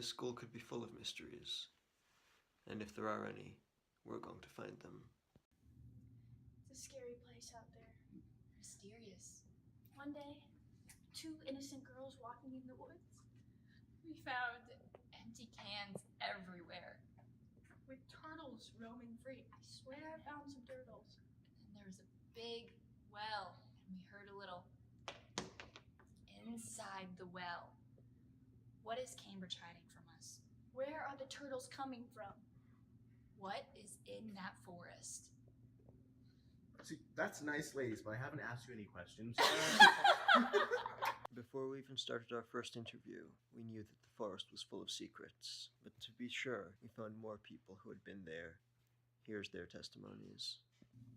This school could be full of mysteries. And if there are any, we're going to find them. It's a scary place out there. Mysterious. One day, two innocent girls walking in the woods. We found Empty cans everywhere. with turtles roaming free. I swear I found some turtles. And there was a big well, and we heard a little inside the well. What is Cambridge hiding from us? Where are the turtles coming from? What is in that forest? See, that's nice, ladies, but I haven't asked you any questions. Before we even started our first interview, we knew that the forest was full of secrets. But to be sure, we found more people who had been there. Here's their testimonies.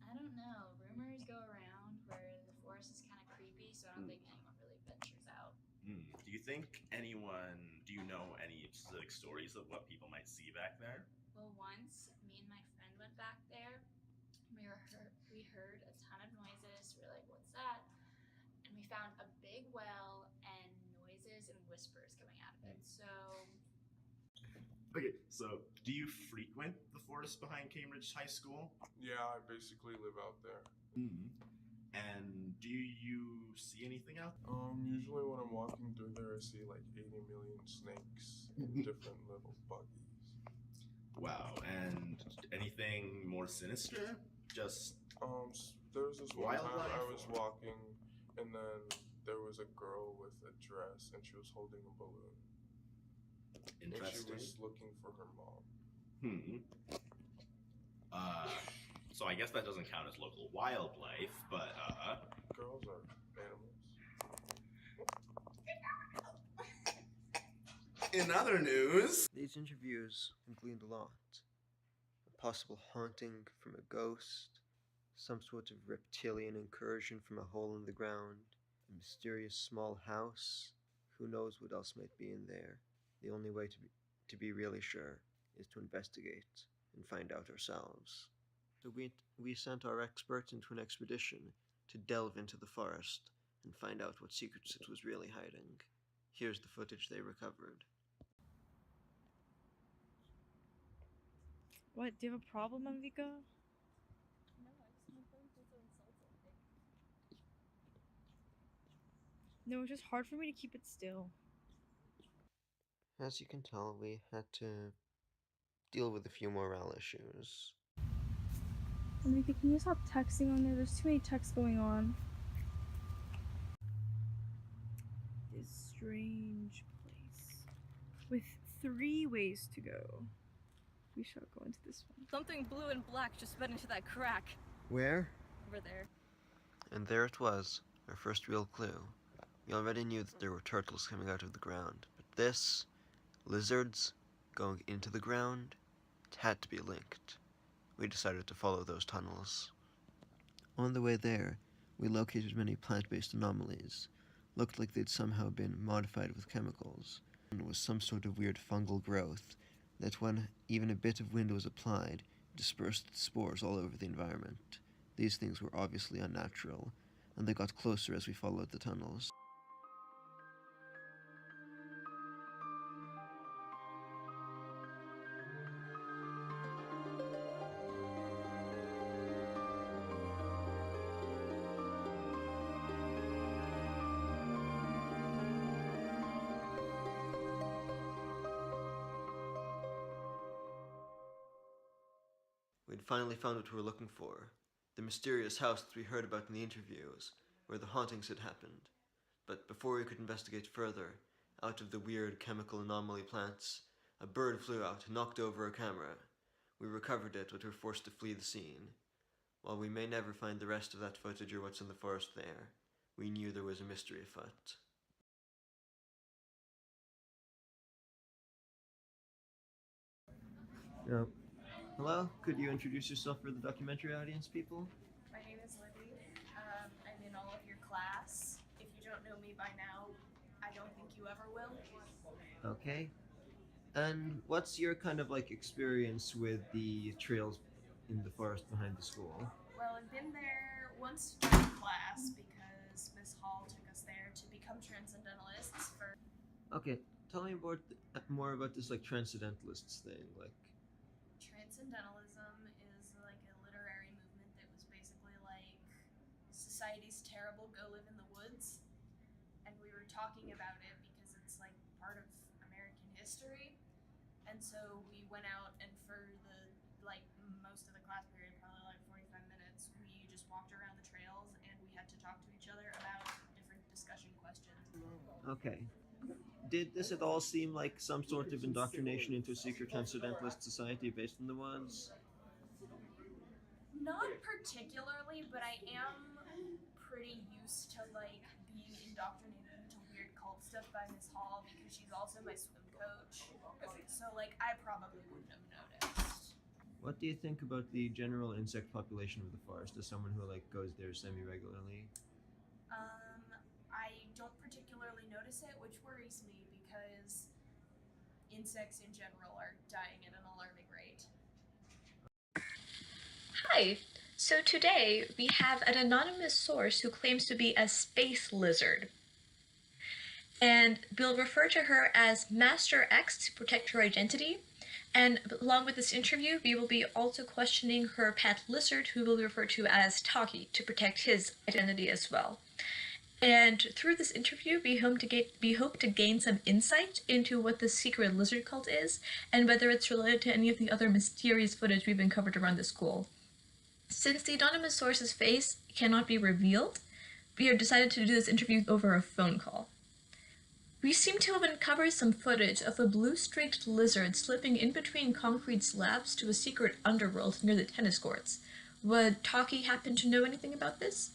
I don't know. Rumors go around where the forest is kind of creepy, so I don't think anyone really ventures out. Do you think do you know any specific stories of what people might see back there? Well, once me and my friend went back there. We heard a ton of noises. We were like, "What's that?" And we found a big well and noises and whispers coming out of it. So Okay, so do you frequent the forest behind Cambridge High School? Yeah, I basically live out there. And do you see anything out there? Usually when I'm walking through there, I see like 80 million snakes in different little buggies. Wow, and anything more sinister? Just There was this one time Wildlife I was or- walking, and then there was a girl with a dress, and she was holding a balloon. And she interesting. was looking for her mom. So I guess that doesn't count as local wildlife, but Girls are animals. in other news, These interviews have gleaned a lot. A possible haunting from a ghost, some sort of reptilian incursion from a hole in the ground, a mysterious small house. Who knows what else might be in there? The only way to be really sure is to investigate and find out ourselves. So we sent our experts into an expedition to delve into the forest and find out what secrets it was really hiding. Here's the footage they recovered. What? Do you have a problem, Amvika? No, I just my phone feels so insulted. No, it's just hard for me to keep it still. As you can tell, we had to deal with a few morale issues. Amvika, can you stop texting on there? There's too many texts going on. This strange place with 3 ways to go. We shall go into this one. Something blue and black just went into that crack Where? over there. And there it was, our first real clue. We already knew that there were turtles coming out of the ground, but this, lizards going into the ground, it had to be linked. We decided to follow those tunnels. On the way there, we located many plant-based anomalies. Looked like they'd somehow been modified with chemicals, and was some sort of weird fungal growth that when even a bit of wind was applied, dispersed spores all over the environment. These things were obviously unnatural, and they got closer as we followed the tunnels. We'd finally found what we were looking for, the mysterious house that we heard about in the interviews, where the hauntings had happened. But before we could investigate further, out of the weird chemical anomaly plants, a bird flew out and knocked over a camera. We recovered it, but were forced to flee the scene. While we may never find the rest of that footage or what's in the forest there, we knew there was a mystery afoot. Yep. Hello, could you introduce yourself for the documentary audience, people? My name is Libby. I'm in all of your class. If you don't know me by now, I don't think you ever will. Okay. And what's your kind of like experience with the trails in the forest behind the school? Well, I've been there once during class because Miss Hall took us there to become transcendentalists for. Okay, tell me more about this like transcendentalists thing. Like, Transcendentalism is like a literary movement that was basically like society's terrible, go live in the woods. And we were talking about it because it's like part of American history. And so we went out, and for the like most of the class period, probably like 45 minutes, we just walked around the trails and we had to talk to each other about different discussion questions. okay, did this at all seem like some sort of indoctrination into a secret transcendentalist society based in the woods? Not particularly, but I am pretty used to like being indoctrinated into weird cult stuff by Miss Hall because she's also my swim coach. So like I probably wouldn't have noticed. What do you think about the general insect population of the forest as someone who like goes there semi-regularly? I don't particularly notice it, which worries me because insects in general are dying at an alarming rate. Hi. So today we have an anonymous source who claims to be a space lizard. And we'll refer to her as Master X to protect her identity. And along with this interview, we will be also questioning her pet lizard, who we'll refer to as Taki, to protect his identity as well. And through this interview, we hope to gain some insight into what the secret lizard cult is, and whether it's related to any of the other mysterious footage we've uncovered around the school. Since the anonymous source's face cannot be revealed, we have decided to do this interview over a phone call. We seem to have uncovered some footage of a blue-streaked lizard slipping in between concrete slabs to a secret underworld near the tennis courts. Would Taki happen to know anything about this?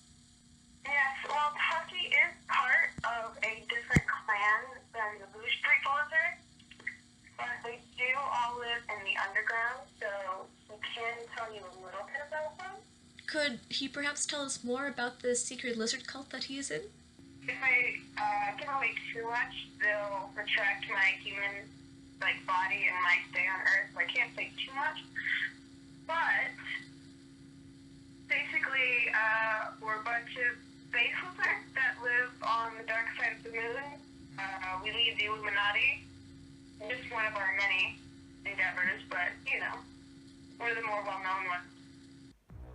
Yes, well, Taki is part of a different clan than the Blue Streak Lizard, but they do all live in the underground, so we can tell you a little bit about them. Could he perhaps tell us more about the secret lizard cult that he is in? If I give away too much, they'll retract my human body and might stay on Earth, so I can't say too much. But basically, we're a bunch of space lizards that live on the dark side of the moon. We lead the Illuminati. Just one of our many endeavors, but we're the more well-known one.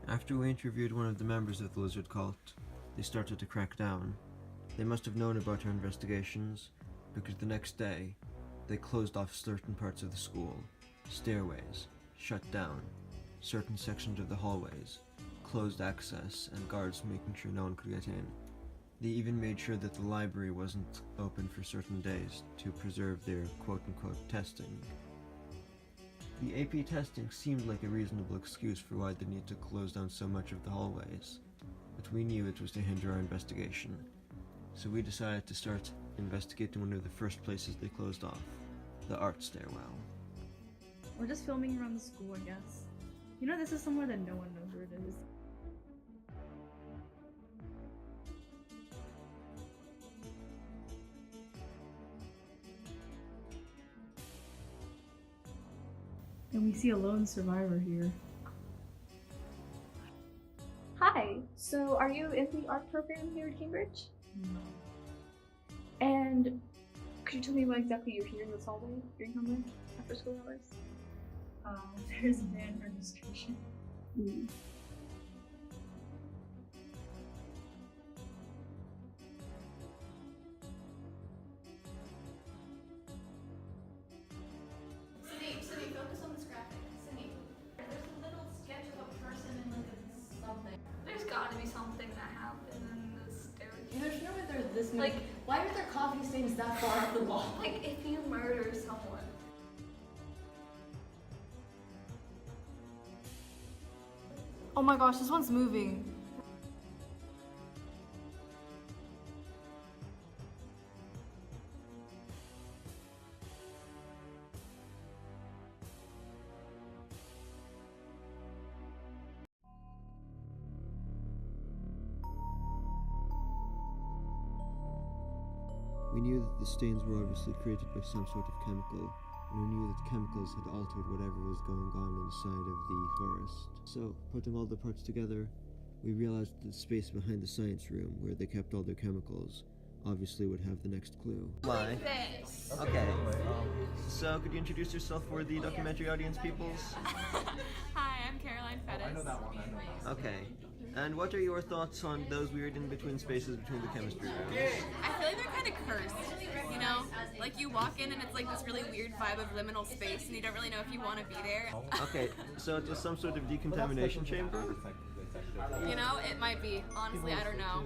After we interviewed one of the members of the lizard cult, they started to crack down. They must have known about our investigations, because the next day, they closed off certain parts of the school, stairways, shut down, certain sections of the hallways, closed access, and guards making sure no one could get in. They even made sure that the library wasn't open for certain days to preserve their quote-unquote testing. The AP testing seemed like a reasonable excuse for why they need to close down so much of the hallways, but we knew it was to hinder our investigation. So we decided to start investigating one of the first places they closed off, the art stairwell. We're just filming around the school, I guess. This is somewhere that no one knows where it is. And we see a lone survivor here. Hi, so are you in the art program here at Cambridge? No. And could you tell me why exactly you're here in this hallway during homework after school hours? There's band registration. Sydney, focus on this graphic. Sydney, there's a little sketch of a person and something. There's gotta be something that happened in this staircase. There's no way there's this many. Why are there coffee stains that far up the wall? If you murder someone. Oh my gosh, this one's moving. We knew that the stains were obviously created by some sort of chemical, and we knew that the chemicals had altered whatever was going on inside of the forest. So, putting all the parts together, we realized that the space behind the science room, where they kept all their chemicals, obviously would have the next clue. Why? This. Okay. So could you introduce yourself for the documentary audience, peoples? Hi, I'm Caroline Fettis. I know that one. Okay. And what are your thoughts on those weird in-between spaces between the chemistry rooms? I feel like they're kind of cursed, you know? Like you walk in and it's like this really weird vibe of liminal space and you don't really know if you want to be there. Okay, so it's some sort of decontamination chamber? You know, it might be. Honestly, I don't know.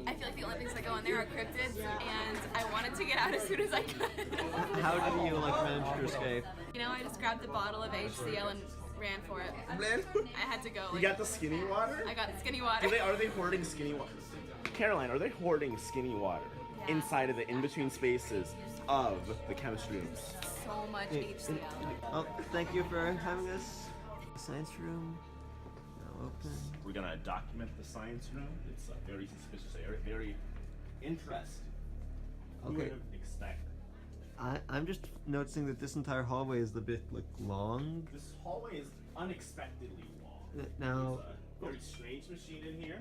I feel like the only things that go in there are cryptids and I wanted to get out as soon as I could. How did you manage to escape? You know, I just grabbed the bottle of HCl and ran for it. I had to go. You got the skinny water? I got the skinny water. Are they hoarding skinny water? Caroline, are they hoarding skinny water inside of the in-between spaces of the chemistry rooms? So much HCl. Oh, thank you for having us. Science room. Now open. We're gonna document the science room. It's a very suspicious area, very interesting. Who would Okay. have expected? I'm just noticing that this entire hallway is a bit long. This hallway is unexpectedly long. Now, There's a very strange machine in here.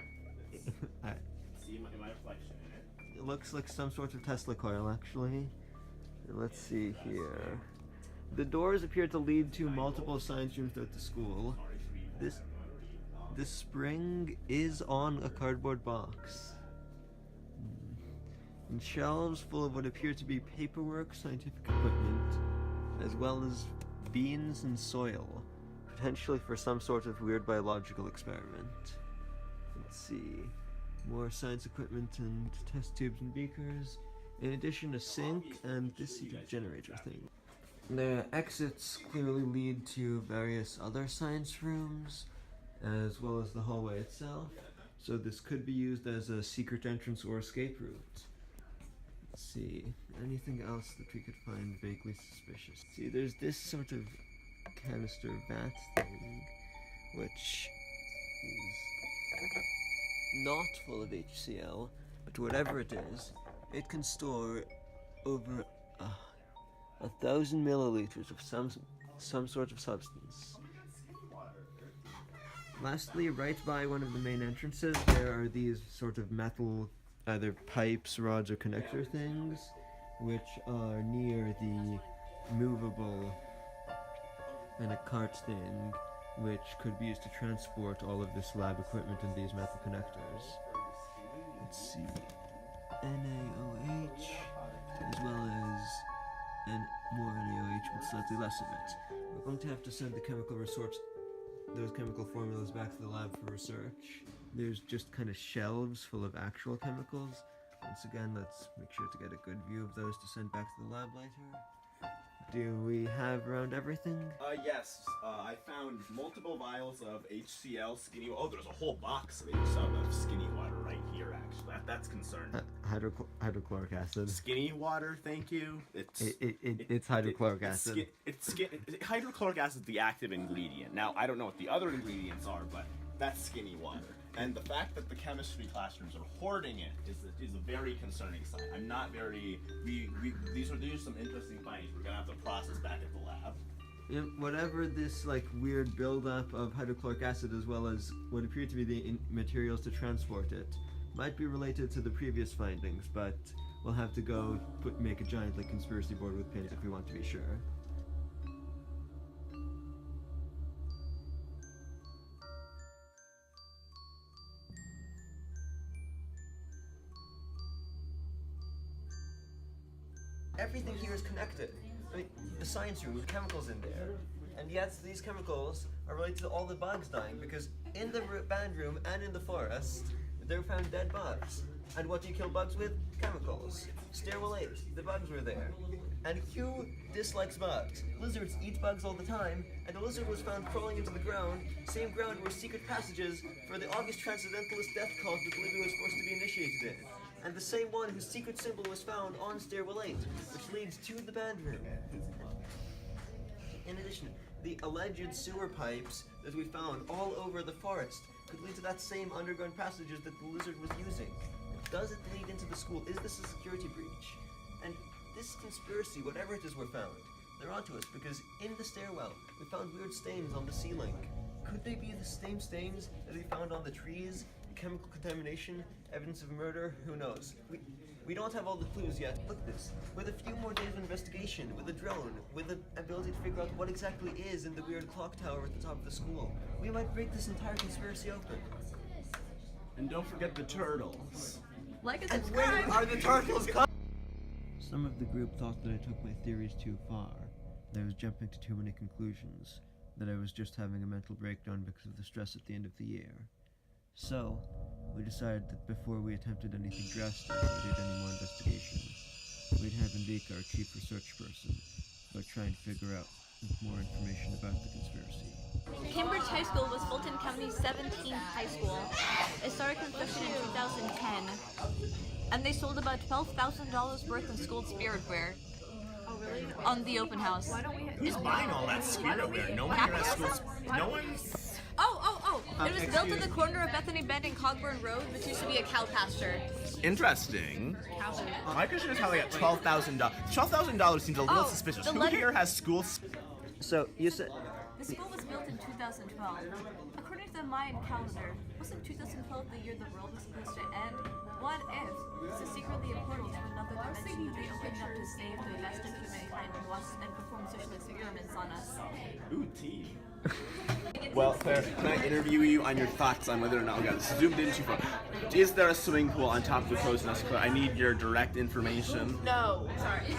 I- See my reflection in it. it looks like some sort of Tesla coil, actually. Let's see here. The doors appear to lead to multiple science rooms throughout the school. This spring is on a cardboard box. And shelves full of what appear to be paperwork, scientific equipment, as well as beans and soil, potentially for some sort of weird biological experiment. Let's see. More science equipment and test tubes and beakers. In addition, a sink and this heat generator thing. The exits clearly lead to various other science rooms, as well as the hallway itself. So this could be used as a secret entrance or escape route. Let's see, anything else that we could find vaguely suspicious? See, there's this sort of canister vat thing, which is not full of HCl, but whatever it is, it can store over 1,000 milliliters of some sort of substance. Lastly, right by one of the main entrances, there are these sort of metal, either pipes, rods, or connector things, which are near the movable and a cart thing, which could be used to transport all of this lab equipment in these metal connectors. Let's see, NaOH, as well as more NaOH, but slightly less of it. We're going to have to send the chemical resource, those chemical formulas back to the lab for research. There's just kind of shelves full of actual chemicals. Once again, let's make sure to get a good view of those to send back to the lab later. Do we have around everything? Yes. I found multiple vials of HCl skinny. Oh, there's a whole box of skinny water right here. Actually, that's concerning. Hydrochloric acid. Skinny water, thank you. It's hydrochloric acid. Hydrochloric acid is the active ingredient. Now, I don't know what the other ingredients are, but that's skinny water. And the fact that the chemistry classrooms are hoarding it is a very concerning sign. I'm not very. These are some interesting findings. We're gonna have to process back at the lab. Yeah, whatever this weird buildup of hydrochloric acid, as well as what appear to be the materials to transport it, might be related to the previous findings. But we'll have to go make a giant conspiracy board with paint if we want to be sure. Everything here is connected. I mean, the science room with chemicals in there, and yet these chemicals are related to all the bugs dying, because in the band room and in the forest, they found dead bugs. And what do you kill bugs with? Chemicals. Stairwell 8, the bugs were there. And who dislikes bugs? Lizards eat bugs all the time, and a lizard was found crawling into the ground, same ground where secret passages for the August Transcendentalist death cult that Olivia was forced to be initiated in. And the same one whose secret symbol was found on Stairwell 8, which leads to the band room. In addition, the alleged sewer pipes that we found all over the forest could lead to that same underground passages that the lizard was using. Does it lead into the school? Is this a security breach? And this conspiracy, whatever it is we found, they're onto us, because in the stairwell, we found weird stains on the ceiling. Could they be the same stains that we found on the trees? Chemical contamination, evidence of murder, who knows? We don't have all the clues yet. Look at this. With a few more days of investigation, with a drone, with the ability to figure out what exactly is in the weird clock tower at the top of the school, we might break this entire conspiracy open. And don't forget the turtles. Like a And where are the turtles coming? Some of the group thought that I took my theories too far, that I was jumping to too many conclusions, that I was just having a mental breakdown because of the stress at the end of the year. So, we decided that before we attempted anything drastic or did any more investigation, we'd have Enrique, our chief research person, go try and figure out more information about the conspiracy. Cambridge High School was Fulton County's 17th high school. It started construction in 2010, and they sold about $12,000 worth of school spiritware. Oh, really? On the open house. Why don't we? Who's buying all that spiritware? No one here has school. No one's. Oh! It was built at the corner of Bethany Bend and Cogburn Road, which used to be a cow pasture. Interesting. My question is how they got $12,000. $12,000 seems a little suspicious. Who here has school? So, you said... The school was built in 2012. According to the Mayan calendar, wasn't 2012 the year the world was supposed to end? What if this is secretly a portal to another dimension that they opened up to save the best of humankind and perform socialist experiments on us? Ooh, tea. Well, Claire, can I interview you on your thoughts on whether or not we got zoomed in too far? Is there a swimming pool on top of the crow's nest, Claire? I need your direct information. No, sorry.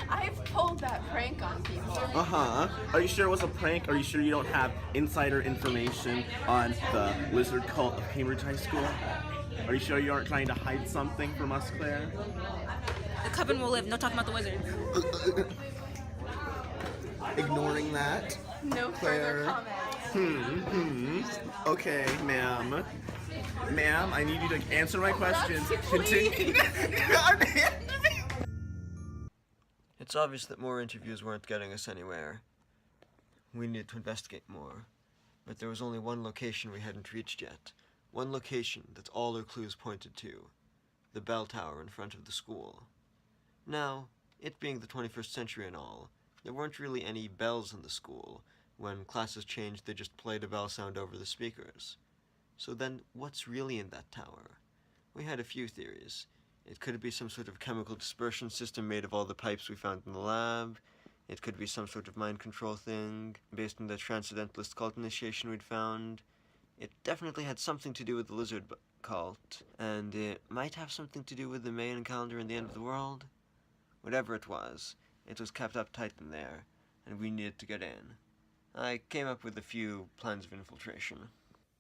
I've pulled that prank on people. Uh-huh. Are you sure it was a prank? Are you sure you don't have insider information on the lizard cult of Cambridge High School? Are you sure you aren't trying to hide something from us, Claire? The coven will live. No talking about the wizard. Ignoring that. No Claire. further comments. Okay, ma'am. Ma'am, I need you to answer my questions. Continue. It's obvious that more interviews weren't getting us anywhere. We needed to investigate more. But there was only one location we hadn't reached yet. One location that all our clues pointed to. The bell tower in front of the school. Now, it being the 21st century and all, there weren't really any bells in the school. When classes changed, they just played a bell sound over the speakers. So then, what's really in that tower? We had a few theories. It could be some sort of chemical dispersion system made of all the pipes we found in the lab. It could be some sort of mind control thing, based on the Transcendentalist cult initiation we'd found. It definitely had something to do with the lizard cult, and it might have something to do with the Mayan calendar and the end of the world. Whatever it was kept up tight in there, and we needed to get in. I came up with a few plans of infiltration.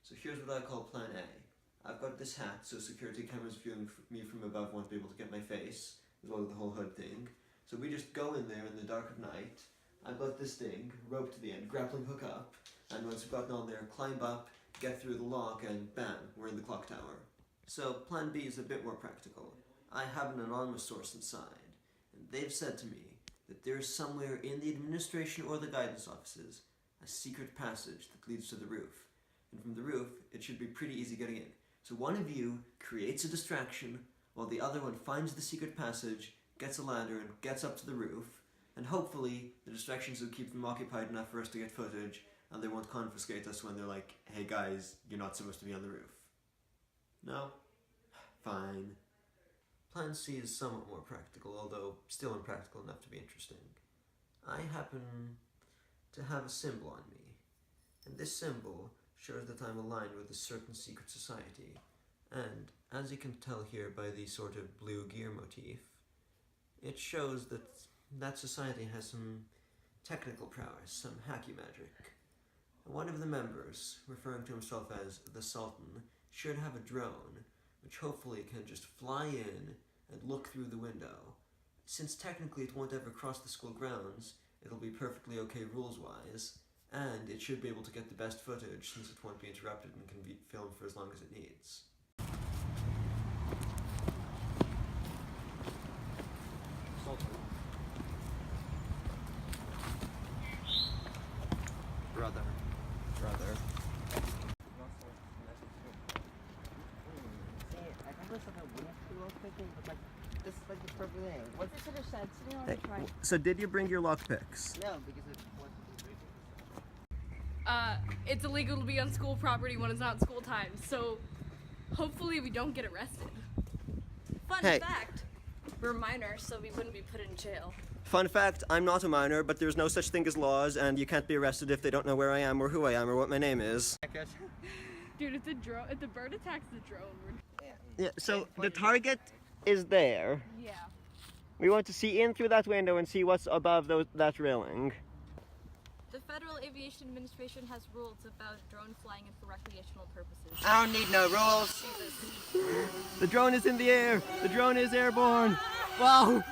So here's what I call Plan A. I've got this hat, so security cameras viewing me from above won't be able to get my face, as well as the whole hood thing. So we just go in there in the dark of night. I've got this thing, rope to the end, grappling hook up, and once we've gotten on there, climb up, get through the lock, and bam, we're in the clock tower. So Plan B is a bit more practical. I have an anonymous source inside, and they've said to me that there's somewhere in the administration or the guidance offices a secret passage that leads to the roof. And from the roof, it should be pretty easy getting in. So one of you creates a distraction, while the other one finds the secret passage, gets a ladder, and gets up to the roof, and hopefully the distractions will keep them occupied enough for us to get footage, and they won't confiscate us when they're like, hey guys, you're not supposed to be on the roof. No? Fine. Plan C is somewhat more practical, although still impractical enough to be interesting. I happen to have a symbol on me, and this symbol shows that I'm aligned with a certain secret society, and as you can tell here by the sort of blue gear motif, it shows that that society has some technical prowess, some hacky magic. One of the members, referring to himself as the Sultan, should have a drone, which hopefully can just fly in and look through the window. Since technically it won't ever cross the school grounds, it'll be perfectly okay rules-wise, and it should be able to get the best footage since it won't be interrupted and can be filmed for as long as it needs. Brother. This is like the perfect thing. What's this other side? Sitting on Hey, the right. so did you bring your lockpicks? No, because it wasn't. It's illegal to be on school property when it's not school time, so hopefully we don't get arrested. Fun Hey. fact, We're minors, so we wouldn't be put in jail. Fun fact, I'm not a minor, but there's no such thing as laws, and you can't be arrested if they don't know where I am or who I am or what my name is. Dude, if the bird attacks the drone, Yeah, so the target is there. yeah. We want to see in through that window and see what's above that railing. The Federal Aviation Administration has rules about drone flying and for recreational purposes. I don't need no rules. The drone is in the air. The drone is airborne. Wow.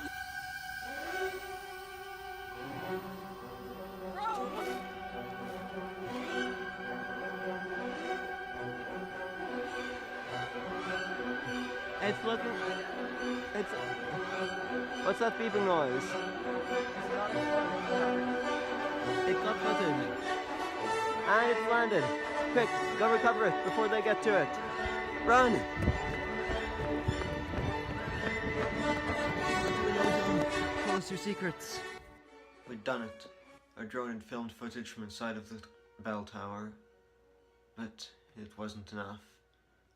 It's looking. It's. What's that beeping noise? It got footage. And it's landed. Quick, go recover it before they get to it. Run! Tell us your secrets. We'd done it. Our drone had filmed footage from inside of the bell tower. But it wasn't enough.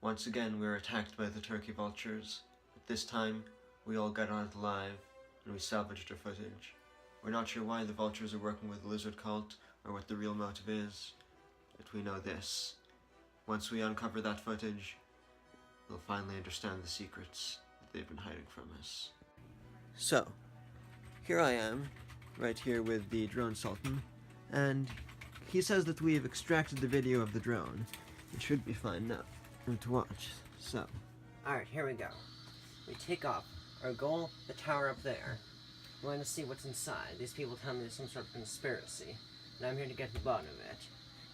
Once again, we were attacked by the turkey vultures. But this time, we all got out alive, and we salvaged our footage. We're not sure why the vultures are working with the lizard cult, or what the real motive is, but we know this. Once we uncover that footage, we'll finally understand the secrets that they've been hiding from us. So, here I am, right here with the drone sultan, and he says that we've extracted the video of the drone. It should be fine now to watch. So, alright, here we go. We take off. Our goal, the tower up there. We want to see what's inside. These people tell me there's some sort of conspiracy, and I'm here to get to the bottom of it.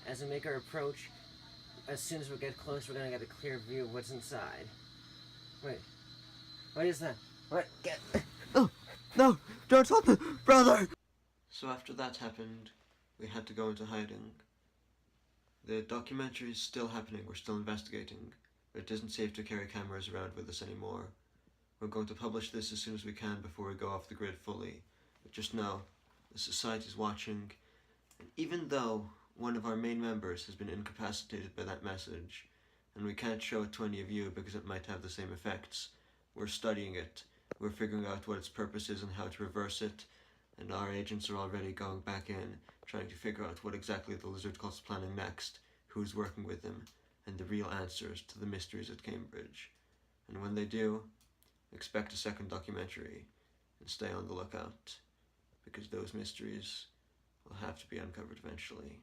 As we make our approach, as soon as we get close, we're gonna get a clear view of what's inside. Wait. What is that? What? Get... Oh, no! Drone sultan! Brother! So after that happened, we had to go into hiding. The documentary is still happening, we're still investigating, but it isn't safe to carry cameras around with us anymore. We're going to publish this as soon as we can before we go off the grid fully. But just know, the society's watching, and even though one of our main members has been incapacitated by that message, and we can't show it to any of you because it might have the same effects, we're studying it. We're figuring out what its purpose is and how to reverse it, and our agents are already going back in, trying to figure out what exactly the lizard cult's planning next, who's working with them, and the real answers to the mysteries at Cambridge. And when they do, expect a second documentary, and stay on the lookout, because those mysteries will have to be uncovered eventually.